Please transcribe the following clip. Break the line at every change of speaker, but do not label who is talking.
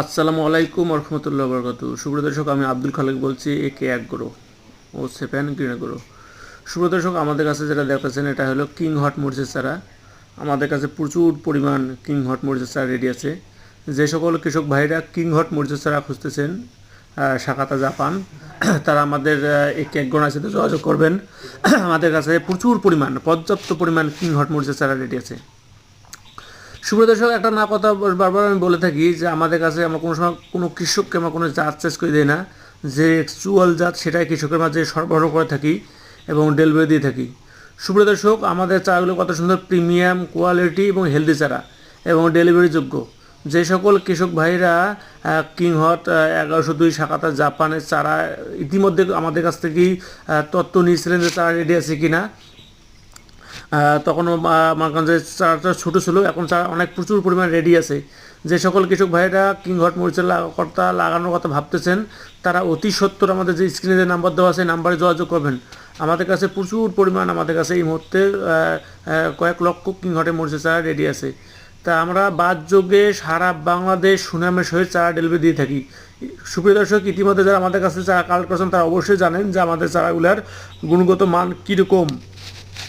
আসসালামু আলাইকুম রহমতুল্লাহ বরকাত। সুপ্রিয় দর্শক, আমি আব্দুল খালেক বলছি, একে এক গ্রো ও সেভেন গ্রিন গ্রো। সুপ্রিয় দর্শক, আমাদের কাছে যেটা দেখতেছেন এটা হলো কিং হট মরিচের চারা। আমাদের কাছে প্রচুর পরিমাণ কিং হট মরিচের চারা রেডি আছে। যে সকল কৃষক ভাইরা কিং হট মরিচের চারা খুঁজতেছেন শাখাতা জাপান, তারা আমাদের একে এক গ্রোর সাথে যোগাযোগ করবেন। আমাদের কাছে প্রচুর পরিমাণ পর্যাপ্ত পরিমাণ কিং হট মরিচের চারা রেডি আছে। সুপ্রিয় দর্শক, একটা না কথা বারবার আমি বলে থাকি যে আমাদের কাছে আমরা কোনো সময় কোনো কৃষককে আমরা কোনো জাত চেস করে দিই না। যে অ্যাকচুয়াল জাত সেটাই কৃষকের মাঝে সরবরাহ করে থাকি এবং ডেলিভারি দিয়ে থাকি। সুপ্রিয় দর্শক, আমাদের চারাগুলো কত সুন্দর প্রিমিয়াম কোয়ালিটি এবং হেলদি চারা এবং ডেলিভারিযোগ্য। যে সকল কৃষক ভাইরা কিং হট 1102 শাখাতা জাপানের চারা ইতিমধ্যে আমাদের কাছ থেকেই তথ্য নিয়েছিলেন যে চারা রেডি আছে কিনা, তখন আমার কাছে চারাটা ছোটো ছিল, এখন চারা অনেক প্রচুর পরিমাণ রেডি আছে। যে সকল কৃষক ভাইরা কিং হট মরিচের লাগানোর কথা ভাবতেছেন, তারা অতি সত্বর আমাদের যে স্ক্রিনে যে নাম্বার দেওয়া আছে নাম্বারে যোগাযোগ করবেন। আমাদের কাছে প্রচুর পরিমাণ আমাদের কাছে এই মুহূর্তে কয়েক লক্ষ কিং হটের মরিচের চারা রেডি আছে। তা আমরা বাদযোগে সারা বাংলাদেশ সুনামের সহিত চারা ডেলিভারি দিয়ে থাকি। সুপ্রিয় দর্শক, ইতিমধ্যে যারা আমাদের কাছে চারা কালেক্ট করছেন তারা অবশ্যই জানেন যে আমাদের চারাগুলার গুণগত মান কীরকম।